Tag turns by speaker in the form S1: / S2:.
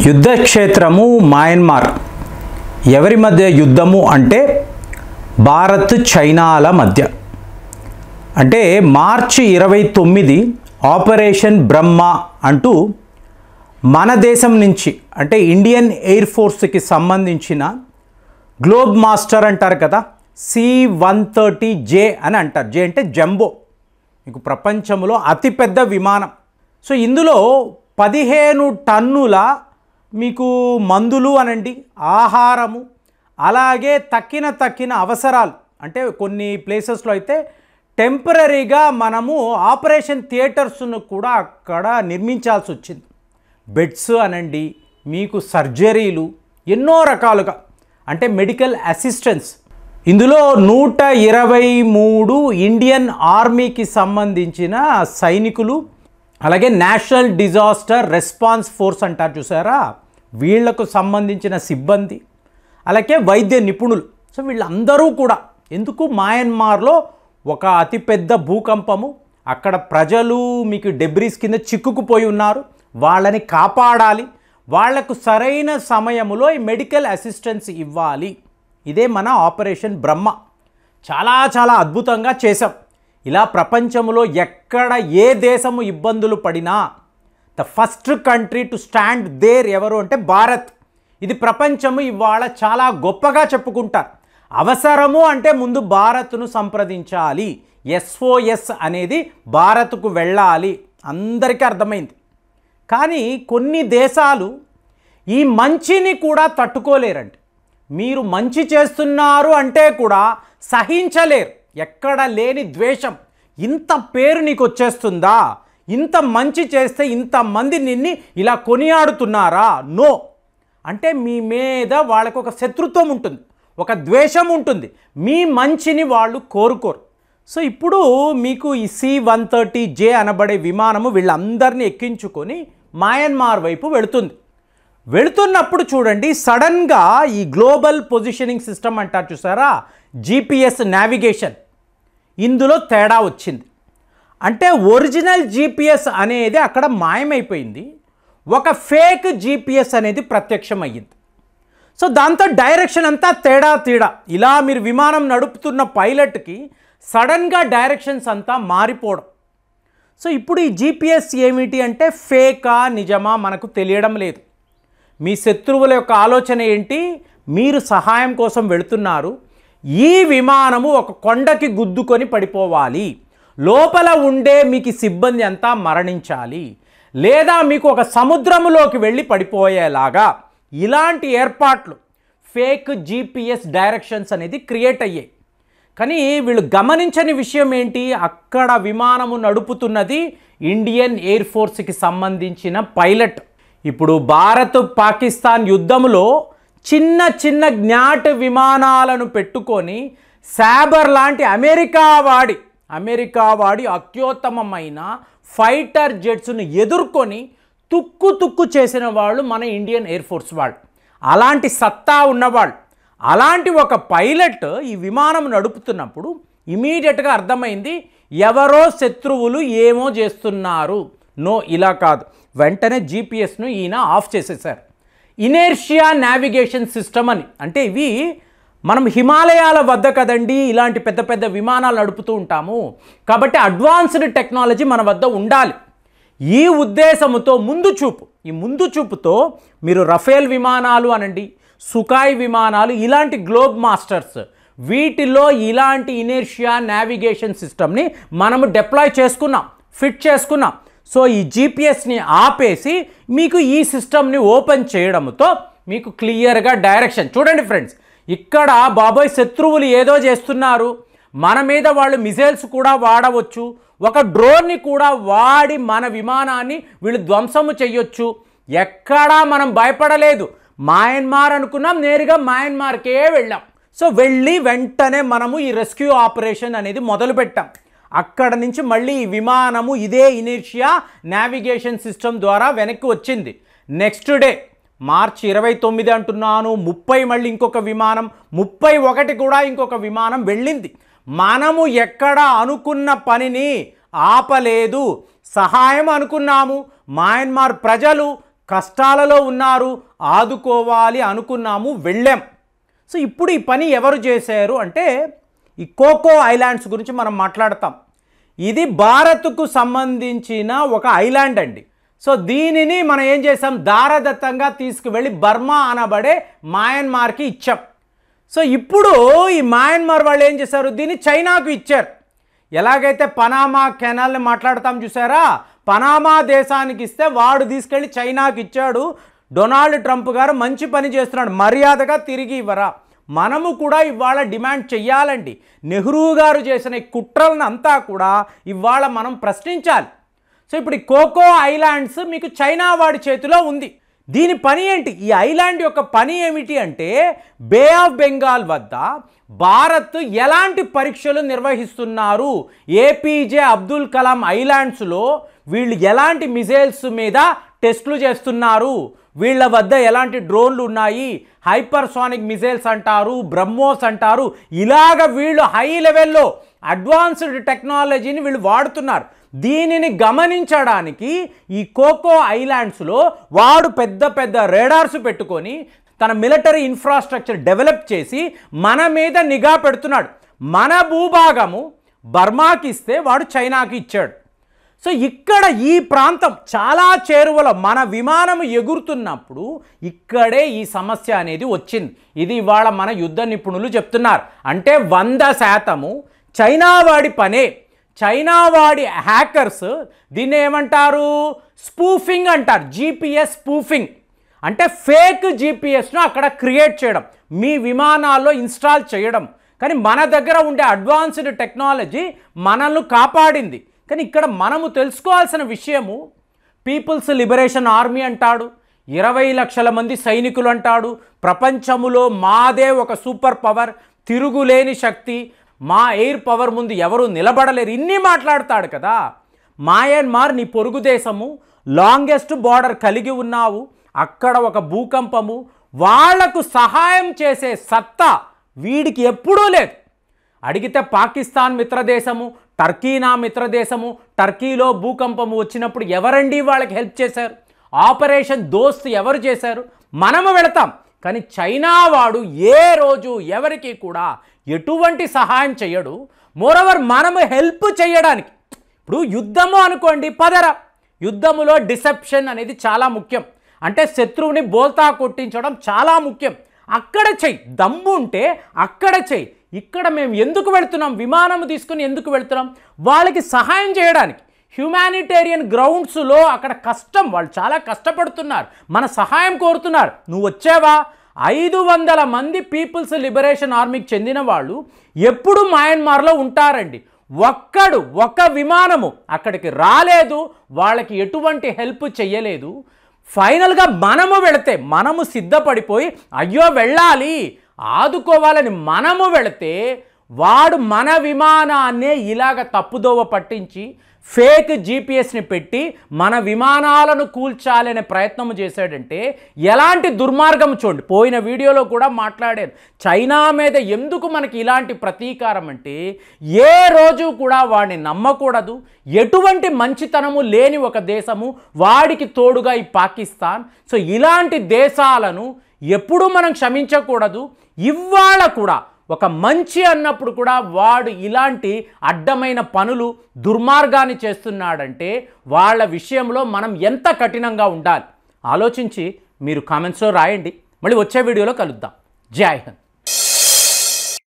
S1: యుద్ధక్షేత్రము Myanmar. ఎవరి మధ్య యుద్ధము అంటే భారత్ చైనాల మధ్య. అంటే మార్చి 29 ఆపరేషన్ బ్రహ్మ అంటూ మన దేశం నుంచి అంటే ఇండియన్ ఎయిర్ ఫోర్స్కి సంబంధించిన గ్లోబ్ మాస్టర్ అంటారు కదా, C-130J అని అంటారు. జే అంటే జంబో, మీకు ప్రపంచంలో అతిపెద్ద విమానం. సో ఇందులో 15 టన్నుల మీకు మందులు అనండి, ఆహారము, అలాగే తక్కిన అవసరాలు. అంటే కొన్ని ప్లేసెస్లో అయితే టెంపరీగా మనము ఆపరేషన్ థియేటర్స్ను కూడా అక్కడ నిర్మించాల్సి వచ్చింది. బెడ్స్ అనండి, మీకు సర్జరీలు, ఎన్నో రకాలుగా అంటే మెడికల్ అసిస్టెన్స్. ఇందులో 123 ఇండియన్ ఆర్మీకి సంబంధించిన సైనికులు, అలాగే నేషనల్ డిజాస్టర్ రెస్పాన్స్ ఫోర్స్ అంటారు చూసారా, వీళ్లకు సంబంధించిన సిబ్బంది, అలాగే వైద్య నిపుణులు. సో వీళ్ళందరూ కూడా ఎందుకు మయన్మార్లో ఒక అతిపెద్ద భూకంపము, అక్కడ ప్రజలు మీకు డెబ్రీస్ కింద చిక్కుకుపోయి ఉన్నారు, వాళ్ళని కాపాడాలి, వాళ్లకు సరైన సమయంలో ఈ మెడికల్ అసిస్టెన్స్ ఇవ్వాలి. ఇదే మన ఆపరేషన్ బ్రహ్మ. చాలా అద్భుతంగా చేశాం. ఇలా ప్రపంచంలో ఎక్కడ ఏ దేశము ఇబ్బందులు పడినా the first country to stand there ఎవరు అంటే భారత్. ఇది ప్రపంచము ఇవాళ చాలా గొప్పగా చెప్పుకుంటారు. అవసరము అంటే ముందు భారత్ను సంప్రదించాలి, SOS అనేది భారత్కు వెళ్ళాలి, అందరికీ అర్థమైంది. కానీ కొన్ని దేశాలు ఈ మంచిని కూడా తట్టుకోలేరండి. మీరు మంచి చేస్తున్నారు అంటే కూడా సహించలేరు. ఎక్కడ లేని ద్వేషం. ఇంత పేరు నీకు వచ్చేస్తుందా, ఇంత మంచి చేస్తే ఇంతమంది నిన్ను ఇలా కొనియాడుతున్నారా, నో అంటే మీ మీద వాళ్ళకు ఒక శత్రుత్వం ఉంటుంది, ఒక ద్వేషం ఉంటుంది, మీ మంచిని వాళ్ళు కోరుకోరు. సో ఇప్పుడు మీకు ఈ C-130J అనబడే విమానము వీళ్ళందరినీ ఎక్కించుకొని మయన్మార్ వైపు వెళుతున్నప్పుడు చూడండి, సడన్గా ఈ గ్లోబల్ పొజిషనింగ్ సిస్టమ్ అంటారు చూసారా, GPS నావిగేషన్, ఇందులో తేడా వచ్చింది. అంటే ఒరిజినల్ GPS అనేది అక్కడ మాయమైపోయింది, ఒక ఫేక్ GPS అనేది ప్రత్యక్షమయ్యింది. సో దాంతో డైరెక్షన్ అంతా తేడా. ఇలా మీరు విమానం నడుపుతున్న పైలట్కి సడన్గా డైరెక్షన్స్ అంతా మారిపోవడం. సో ఇప్పుడు ఈ GPS ఏమిటి అంటే ఫేకా నిజమా మనకు తెలియడం లేదు. మీ శత్రువుల యొక్క ఆలోచన ఏంటి, మీరు సహాయం కోసం వెళుతున్నారు, ఈ విమానము ఒక కొండకి గుద్దుకొని పడిపోవాలి, లోపల ఉండే మీకు సిబ్బంది అంతా మరణించాలి, లేదా మీకు ఒక సముద్రంలోకి వెళ్ళి పడిపోయేలాగా ఇలాంటి ఏర్పాట్లు ఫేక్ GPS డైరెక్షన్స్ అనేది క్రియేట్ అయ్యాయి. కానీ వీళ్ళు గమనించని విషయం ఏంటి, అక్కడ విమానము నడుపుతున్నది ఇండియన్ ఎయిర్ ఫోర్స్కి సంబంధించిన పైలట్. ఇప్పుడు భారత్ పాకిస్తాన్ యుద్ధంలో చిన్న జ్ఞాట్ విమానాలను పెట్టుకొని శాబర్ లాంటి అమెరికా వాడి అత్యుత్తమమైన ఫైటర్ జెట్స్ను ఎదుర్కొని తుక్కు చేసిన వాళ్ళు మన ఇండియన్ ఎయిర్ ఫోర్స్ వాళ్ళు. అలాంటి సత్తా ఉన్నవాళ్ళు. అలాంటి ఒక పైలట్ ఈ విమానం నడుపుతున్నప్పుడు ఇమీడియట్గా అర్థమైంది, ఎవరో శత్రువులు ఏమో చేస్తున్నారు, నో ఇలా కాదు. వెంటనే GPSను ఈయన ఆఫ్ చేసేసారు. ఇనర్షియా నావిగేషన్ సిస్టమ్ అని, అంటే ఇవి మనం హిమాలయాల వద్ద కదండి ఇలాంటి పెద్ద విమానాలు నడుపుతూ ఉంటాము, కాబట్టి అడ్వాన్స్డ్ టెక్నాలజీ మన వద్ద ఉండాలి. ఈ ఉద్దేశముతో ముందు చూపుతో మీరు రఫేల్ విమానాలు అనండి, సుఖాయ్ విమానాలు, ఇలాంటి గ్లోబ్ మాస్టర్స్, వీటిలో ఇలాంటి ఇనర్షియా నావిగేషన్ సిస్టమ్ని మనము డిప్లాయ్ చేసుకున్నాం, ఫిట్ చేసుకున్నాం. సో ఈ GPSని ఆపేసి మీకు ఈ సిస్టమ్ని ఓపెన్ చేయడంతో మీకు క్లియర్గా డైరెక్షన్. చూడండి ఫ్రెండ్స్, ఇక్కడ బాబోయ్ శత్రువులు ఏదో చేస్తున్నారు, మన మీద వాళ్ళు మిసైల్స్ కూడా వాడవచ్చు, ఒక డ్రోన్ని కూడా వాడి మన విమానాన్ని వీళ్ళు ధ్వంసము చేయొచ్చు. ఎక్కడా మనం భయపడలేదు. మయన్మార్ అనుకున్నాం, నేరుగా మయన్మార్కే వెళ్ళాం. సో వెళ్ళి వెంటనే మనము ఈ రెస్క్యూ ఆపరేషన్ అనేది మొదలుపెట్టాం. అక్కడ నుంచి మళ్ళీ ఈ విమానము ఇదే ఇనర్షియా నావిగేషన్ సిస్టమ్ ద్వారా వెనక్కి వచ్చింది. నెక్స్ట్ డే మార్చి 29 అంటున్నాను, 30 మళ్ళీ ఇంకొక విమానం, 31 కూడా ఇంకొక విమానం వెళ్ళింది. మనము ఎక్కడ అనుకున్న పనిని ఆపలేదు, సహాయం అనుకున్నాము. మయన్మార్ ప్రజలు కష్టాలలో ఉన్నారు, ఆదుకోవాలి అనుకున్నాము, వెళ్ళాం. సో ఇప్పుడు ఈ పని ఎవరు చేశారు అంటే ఈ కోకో ఐలాండ్స్ గురించి మనం మాట్లాడతాం. ఇది భారత్కు సంబంధించిన ఒక ఐలాండ్ అండి. సో దీనిని మనం ఏం చేసాం, దారదత్తంగా తీసుకువెళ్ళి బర్మా అనబడే మయన్మార్కి ఇచ్చాం. సో ఇప్పుడు ఈ మయన్మార్ వాళ్ళు ఏం చేశారు, దీన్ని చైనాకు ఇచ్చారు. ఎలాగైతే పనామా కెనాల్ని మాట్లాడతాం చూసారా, పనామా దేశానికి ఇస్తే వాడు తీసుకెళ్ళి చైనాకి ఇచ్చాడు. డొనాల్డ్ ట్రంప్ గారు మంచి పని చేస్తున్నాడు, మర్యాదగా తిరిగి ఇవ్వరా. మనము కూడా ఇవాళ డిమాండ్ చెయ్యాలండి. నెహ్రూ గారు చేసిన ఈ కుట్రలను అంతా కూడా ఇవాళ మనం ప్రశ్నించాలి. సో ఇప్పుడు ఈ కోకో ఐలాండ్స్ మీకు చైనా వాడి చేతిలో ఉంది. దీని పని ఏంటి, ఈ ఐలాండ్ యొక్క పని ఏమిటి అంటే బే ఆఫ్ బెంగాల్ వద్ద భారత్ ఎలాంటి పరీక్షలు నిర్వహిస్తున్నారు, ఏపీజే అబ్దుల్ కలాం ఐలాండ్స్లో వీళ్ళు ఎలాంటి మిజైల్స్ మీద టెస్టులు చేస్తున్నారు, వీళ్ళ వద్ద ఎలాంటి డ్రోన్లు ఉన్నాయి, హైపర్సానిక్ మిజైల్స్ అంటారు, బ్రహ్మోస్ అంటారు, ఇలాగ వీళ్ళు హై లెవెల్లో అడ్వాన్స్డ్ టెక్నాలజీని వీళ్ళు వాడుతున్నారు. దీనిని గమనించడానికి ఈ కోకో ఐలాండ్స్లో వాడు పెద్ద పెద్ద రేడార్స్ పెట్టుకొని తన మిలిటరీ ఇన్ఫ్రాస్ట్రక్చర్ డెవలప్ చేసి మన మీద నిఘా పెడుతున్నాడు. మన భూభాగము బర్మాకి ఇస్తే వాడు చైనాకి ఇచ్చాడు. సో ఇక్కడ ఈ ప్రాంతం చాలా చేరువలో మన విమానం ఎగురుతున్నప్పుడు ఇక్కడే ఈ సమస్య అనేది వచ్చింది. ఇది ఇవాళ మన యుద్ధ నిపుణులు చెప్తున్నారు. అంటే 100% చైనా వాడి పనే. చైనా వాడి హ్యాకర్స్ దీన్ని ఏమంటారు, స్పూఫింగ్ అంటారు. జీపీఎస్ స్పూఫింగ్ అంటే ఫేక్ జీపీఎస్ను అక్కడ క్రియేట్ చేయడం, మీ విమానాల్లో ఇన్స్టాల్ చేయడం. కానీ మన దగ్గర ఉండే అడ్వాన్స్డ్ టెక్నాలజీ మనల్ని కాపాడింది. కానీ ఇక్కడ మనము తెలుసుకోవాల్సిన విషయము, పీపుల్స్ లిబరేషన్ ఆర్మీ అంటాడు, 20 లక్షల మంది సైనికులు అంటాడు, ప్రపంచములో మాదే ఒక సూపర్ పవర్, తిరుగులేని శక్తి, మా ఎయిర్ పవర్ ముందు ఎవరు నిలబడలేరు, ఇన్ని మాట్లాడతాడు కదా. మయన్మార్ నీ పొరుగు దేశము, లాంగెస్ట్ బార్డర్ కలిగి ఉన్నావు, అక్కడ ఒక భూకంపము, వాళ్లకు సహాయం చేసే సత్తా వీడికి ఎప్పుడూ లేదు. అడిగితే పాకిస్తాన్ మిత్రదేశము, టర్కీ నా మిత్రదేశము, టర్కీలో భూకంపము వచ్చినప్పుడు ఎవరండి వాళ్ళకి హెల్ప్ చేశారు, ఆపరేషన్ దోస్త్ ఎవరు చేశారు, మనము వెళతాం. కానీ చైనా వాడు ఏ రోజు ఎవరికి కూడా ఎటువంటి సహాయం చేయడు. మోరవర్ మనము హెల్ప్ చేయడానికి, ఇప్పుడు యుద్ధము అనుకోండి, పదరా యుద్ధములో డిసెప్షన్ అనేది చాలా ముఖ్యం. అంటే శత్రువుని బోల్తా కొట్టించడం చాలా ముఖ్యం. అక్కడ చెయ్యి, దమ్ము ఉంటే అక్కడ చెయ్యి. ఇక్కడ మేము ఎందుకు వెళ్తున్నాం, విమానం తీసుకుని ఎందుకు వెళ్తున్నాం, వాళ్ళకి సహాయం చేయడానికి. హ్యూమానిటేరియన్ గ్రౌండ్స్లో అక్కడ కష్టం, వాళ్ళు చాలా కష్టపడుతున్నారు, మన సహాయం కోరుతున్నారు. నువ్వు వచ్చావా, 500 మంది పీపుల్స్ లిబరేషన్ ఆర్మీకి చెందిన వాళ్ళు ఎప్పుడు మయన్మార్లో ఉంటారండి. ఒక విమానము అక్కడికి రాలేదు, వాళ్ళకి ఎటువంటి హెల్ప్ చెయ్యలేదు. ఫైనల్గా మనము వెళితే, మనము సిద్ధపడిపోయి అయ్యో వెళ్ళాలి ఆదుకోవాలని మనము వెళితే వాడు మన విమానాన్నే ఇలాగ తప్పుదోవ పట్టించి ఫేక్ జీపీఎస్ని పెట్టి మన విమానాలను కూల్చాలనే ప్రయత్నం చేశాడంటే ఎలాంటి దుర్మార్గం చూడండి. పోయిన వీడియోలో కూడా మాట్లాడాను, చైనా మీద ఎందుకు మనకి ఇలాంటి ప్రతీకారం అంటే ఏ రోజు కూడా వాడిని నమ్మకూడదు. ఎటువంటి మంచితనము లేని ఒక దేశము, వాడికి తోడుగా ఈ పాకిస్తాన్. సో ఇలాంటి దేశాలను ఎప్పుడూ మనం క్షమించకూడదు. ఇవాళ కూడా ఒక మంచి అన్నప్పుడు కూడా వాడు ఇలాంటి అడ్డమైన పనులు, దుర్మార్గాన్ని చేస్తున్నాడంటే వాళ్ళ విషయంలో మనం ఎంత కఠినంగా ఉండాలి ఆలోచించి మీరు కామెంట్స్లో రాయండి. మళ్ళీ వచ్చే వీడియోలో కలుద్దాం. జై హింద్.